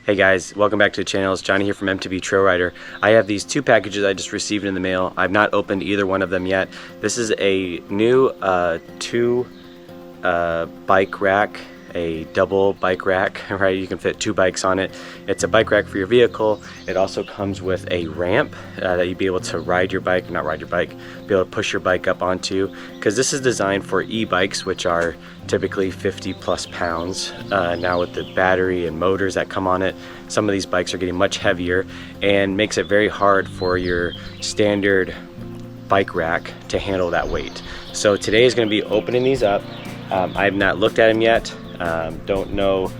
Hey guys, welcome back to the channel. It's Johnny here from MTB Trail Rider. I have these two packages I just received in the mail. I've not opened either one of them yet. This is a new two bike rack, a double bike rack, right? You can fit two bikes on it. It's a bike rack for your vehicle. It also comes with a ramp that you'd be able to ride your bike, not ride your bike, be able to push your bike up onto, because this is designed for e-bikes, which are typically 50 plus pounds. Now with the battery and motors that come on it, some of these bikes are getting much heavier and makes it very hard for your standard bike rack to handle that weight. So today is going to be opening these up. I have not looked at them yet. Don't know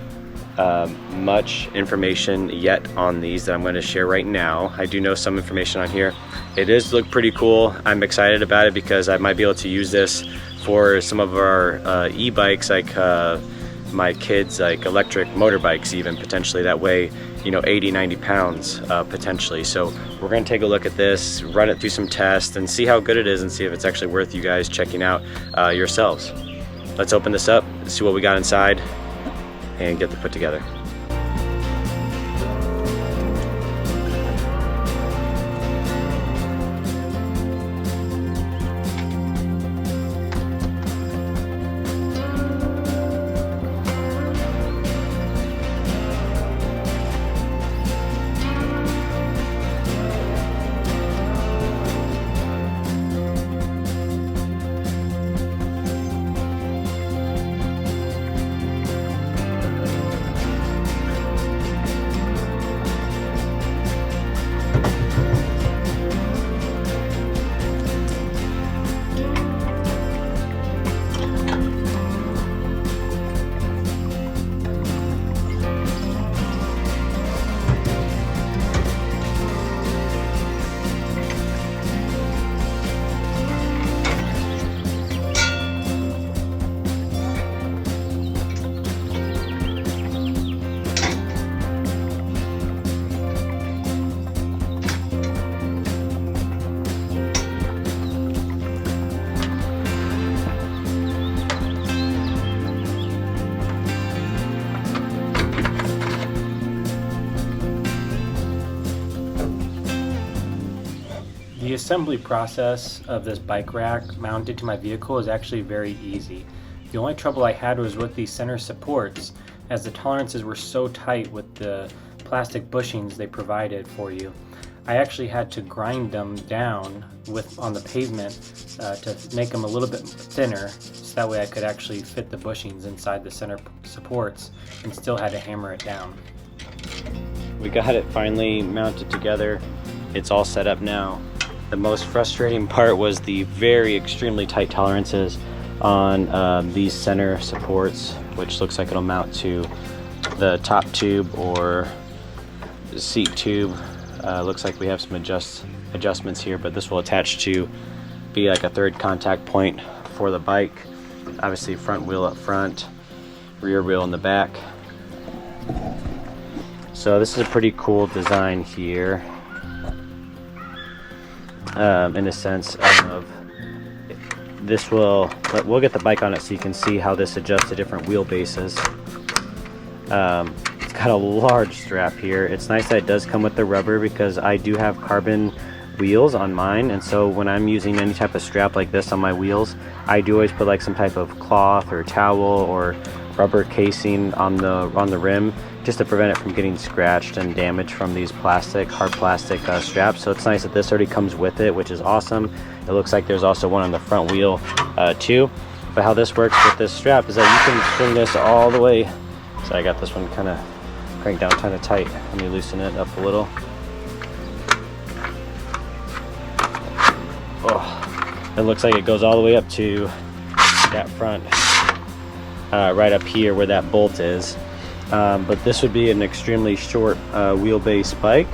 much information yet on these that I'm going to share right now. I do know some information on here. It does look pretty cool. I'm excited about it because I might be able to use this for some of our e-bikes, like my kids, like electric motorbikes even, potentially. That way, you know, 80-90 pounds potentially. So we're going to take a look at this, run it through some tests, and see how good it is, and see if it's actually worth you guys checking out yourselves. Let's open this up, see what we got inside, and get the put together. The assembly process of this bike rack mounted to my vehicle is actually very easy. The only trouble I had was with these center supports, as the tolerances were so tight with the plastic bushings they provided for you. I actually had to grind them down on the pavement to make them a little bit thinner, so that way I could actually fit the bushings inside the center supports, and still had to hammer it down. We got it finally mounted together. It's all set up now. The most frustrating part was the very extremely tight tolerances on these center supports, which looks like it'll mount to the top tube or the seat tube. Looks like we have some adjustments here, but this will attach to be like a third contact point for the bike. Obviously front wheel up front, rear wheel in the back. So this is a pretty cool design here. In a sense of this we'll get the bike on it so you can see how this adjusts to different wheelbases. It's got a large strap here. It's nice that it does come with the rubber, because I do have carbon wheels on mine, and so when I'm using any type of strap like this on my wheels, I do always put like some type of cloth or towel or rubber casing on the rim, just to prevent it from getting scratched and damaged from these hard plastic straps. So it's nice that this already comes with it, which is awesome. It looks like there's also one on the front wheel too. But how this works with this strap is that you can string this all the way. So I got this one kind of cranked down kind of tight. Let me loosen it up a little. Oh, it looks like it goes all the way up to that front, right up here where that bolt is. But this would be an extremely short wheelbase bike,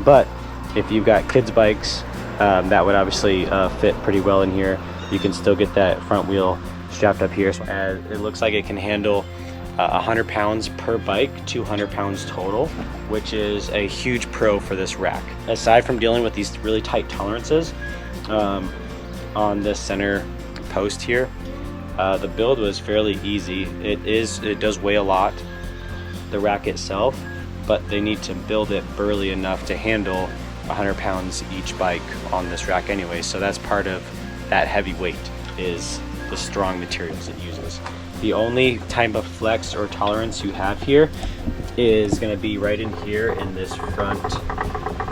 but if you've got kids bikes, that would obviously fit pretty well in here. You can still get that front wheel strapped up here. So it looks like it can handle 100 pounds per bike, 200 pounds total, which is a huge pro for this rack. Aside from dealing with these really tight tolerances on this center post here, the build was fairly easy. It does weigh a lot. The rack itself but they need to build it burly enough to handle 100 pounds each bike on this rack anyway. So that's part of that heavy weight, is the strong materials it uses. The only type of flex or tolerance you have here is going to be right in here in this front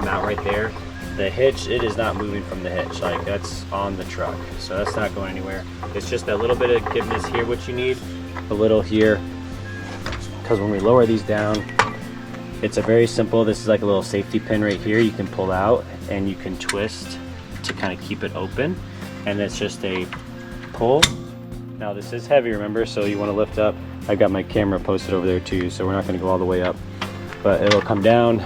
mount right there. The hitch, it is not moving from the hitch, like that's on the truck, so that's not going anywhere. It's just a little bit of giveness here, what you need, a little here, because when we lower these down, it's a very simple, this is like a little safety pin right here you can pull out and you can twist to kind of keep it open, and it's just a pull. Now this is heavy, remember, so you want to lift up. I've got my camera posted over there too, so we're not going to go all the way up, but it'll come down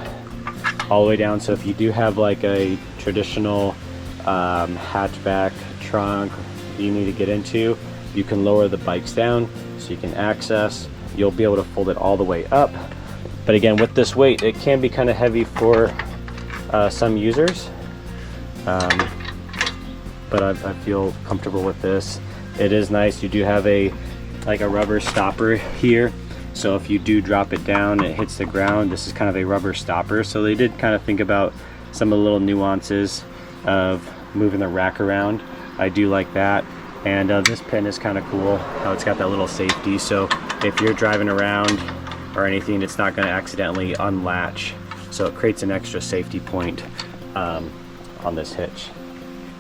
all the way down. So if you do have like a traditional hatchback trunk you need to get into, you can lower the bikes down so you can access. You'll be able to fold it all the way up. But again, with this weight, it can be kind of heavy for some users, but I feel comfortable with this. It is nice. You do have a rubber stopper here, so if you do drop it down, it hits the ground, this is kind of a rubber stopper. So they did kind of think about some of the little nuances of moving the rack around. I do like that. And this pin is kind of cool how it's got that little safety, so if you're driving around or anything, it's not going to accidentally unlatch, so it creates an extra safety point on this hitch.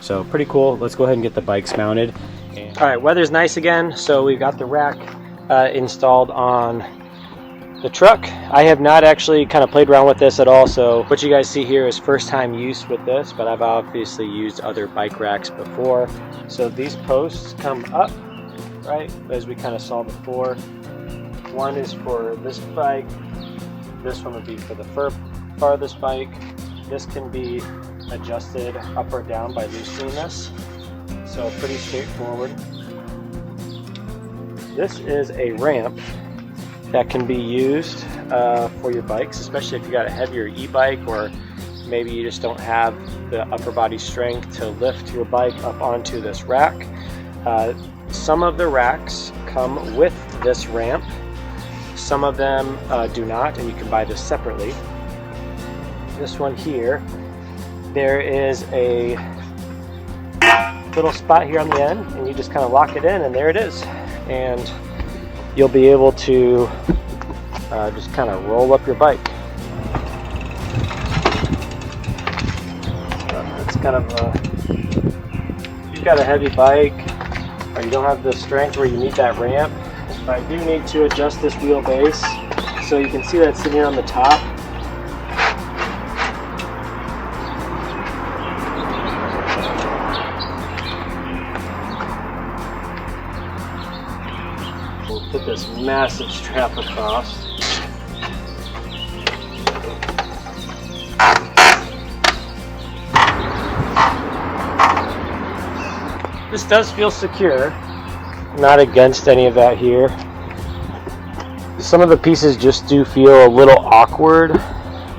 So pretty cool. Let's go ahead and get the bikes mounted. All right, weather's nice again, so we've got the rack installed on the truck. I have not actually kind of played around with this at all, so what you guys see here is first time use with this, but I've obviously used other bike racks before. So these posts come up, right, as we kind of saw before. One is for this bike, this one would be for the fur part of this bike. This can be adjusted up or down by loosening this, so pretty straightforward. This is a ramp that can be used for your bikes, especially if you got a heavier e-bike, or maybe you just don't have the upper body strength to lift your bike up onto this rack. Some of the racks come with this ramp, some of them do not, and you can buy this separately. This one here, there is a little spot here on the end, and you just kind of lock it in, and there it is. And you'll be able to just kind of roll up your bike. It's kind of if you've got a heavy bike or you don't have the strength where you need that ramp, I do need to adjust this wheelbase, so you can see that sitting on the top. We'll put this massive strap across. This does feel secure. Not against any of that here. Some of the pieces just do feel a little awkward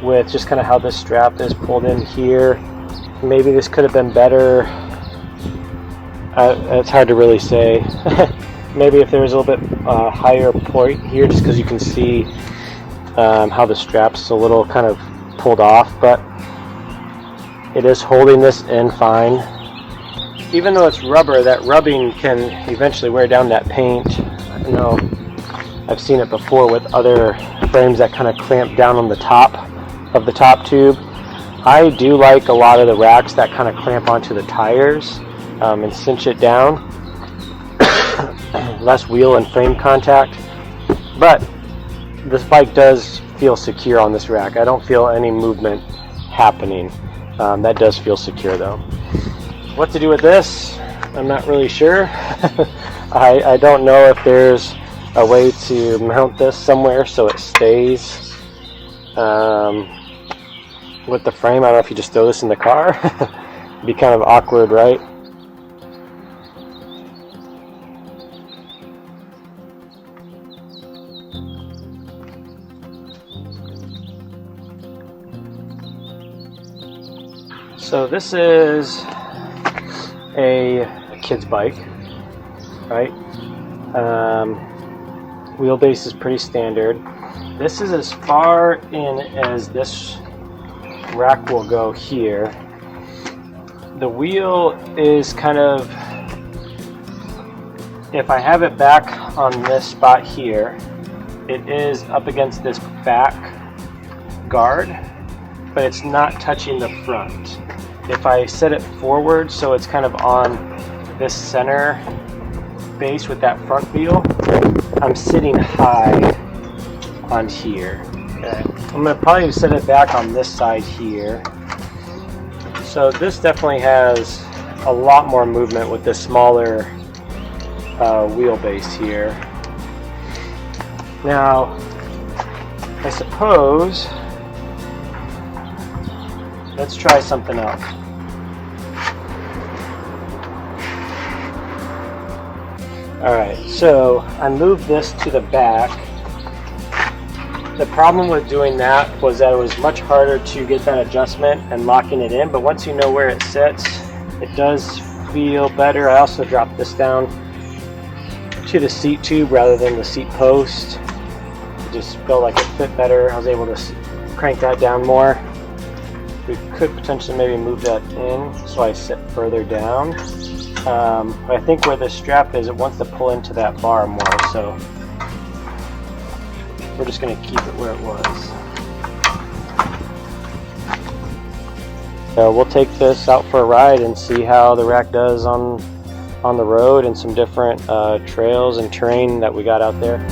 with just kind of how this strap is pulled in here. Maybe this could have been better. It's hard to really say. Maybe if there was a little bit higher point here, just because you can see how the strap's a little kind of pulled off, but it is holding this in fine. Even though it's rubber, that rubbing can eventually wear down that paint. I know I've seen it before with other frames that kind of clamp down on the top of the top tube. I do like a lot of the racks that kind of clamp onto the tires and cinch it down. Less wheel and frame contact, but this bike does feel secure on this rack. I don't feel any movement happening. That does feel secure though. What to do with this, I'm not really sure. I don't know if there's a way to mount this somewhere so it stays with the frame. I don't know if you just throw this in the car. It'd be kind of awkward, right? So this is a kid's bike, right? Wheelbase is pretty standard. This is as far in as this rack will go here. The wheel is kind of, if I have it back on this spot here, it is up against this back guard, but it's not touching the front. If I set it forward so it's kind of on this center base with that front wheel, I'm sitting high on here. Okay. I'm going to probably set it back on this side here. So this definitely has a lot more movement with this smaller wheelbase here. Now, I suppose, let's try something else. Alright, so I moved this to the back. The problem with doing that was that it was much harder to get that adjustment and locking it in, but once you know where it sits, it does feel better. I also dropped this down to the seat tube rather than the seat post. It just felt like it fit better. I was able to crank that down more. We could potentially maybe move that in so I sit further down. But I think where the strap is, it wants to pull into that bar more, so we're just going to keep it where it was. So we'll take this out for a ride and see how the rack does on the road and some different trails and terrain that we got out there.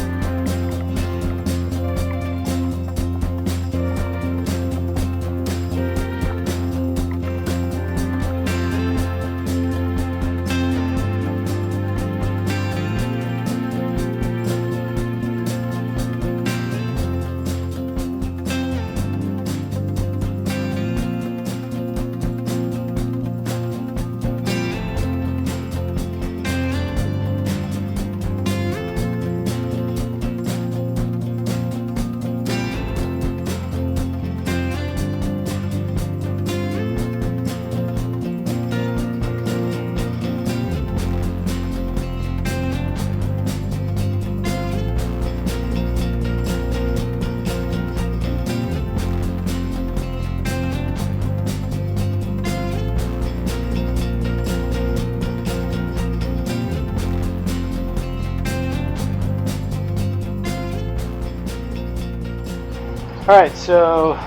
Alright, so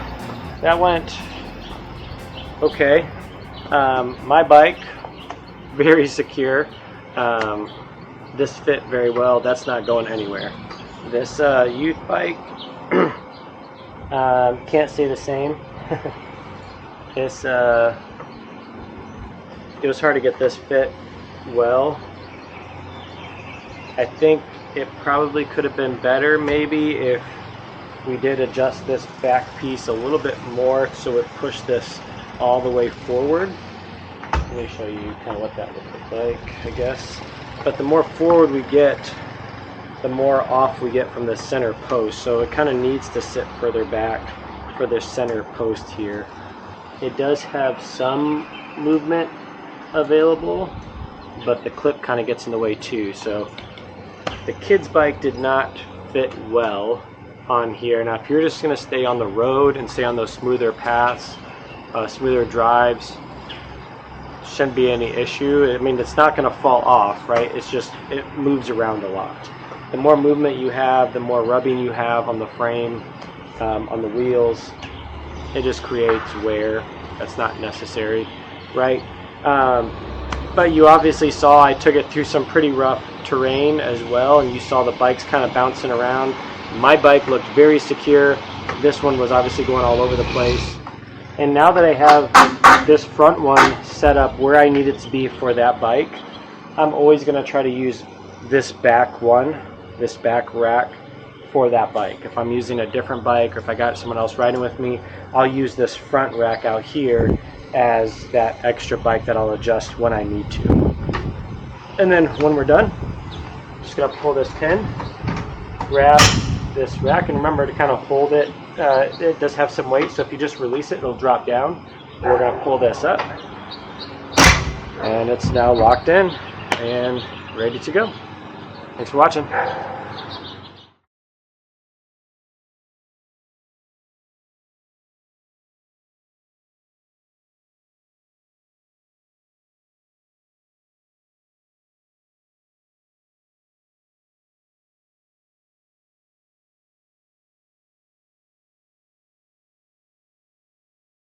that went okay. My bike, very secure. This fit very well. That's not going anywhere. This youth bike can't stay the same. This it was hard to get this fit well. I think it probably could have been better maybe if we did adjust this back piece a little bit more so it pushed this all the way forward. Let me show you kind of what that would look like, I guess. But the more forward we get, the more off we get from the center post. So it kind of needs to sit further back for the center post here. It does have some movement available, but the clip kind of gets in the way too. So the kid's bike did not fit well on here. Now if you're just going to stay on the road and stay on those smoother paths, smoother drives, shouldn't be any issue. I mean, it's not going to fall off, right? It's just, it moves around a lot. The more movement you have, the more rubbing you have on the frame, on the wheels, it just creates wear that's not necessary, right? But you obviously saw I took it through some pretty rough terrain as well, and you saw the bikes kind of bouncing around. My bike looked very secure. This one was obviously going all over the place. And now that I have this front one set up where I need it to be for that bike, I'm always going to try to use this back one, this back rack for that bike. If I'm using a different bike or if I got someone else riding with me, I'll use this front rack out here as that extra bike that I'll adjust when I need to. And then when we're done, just going to pull this pin, grab this rack, and remember to kind of hold it. It does have some weight, so if you just release it, it'll drop down. We're going to pull this up, and it's now locked in and ready to go. Thanks for watching.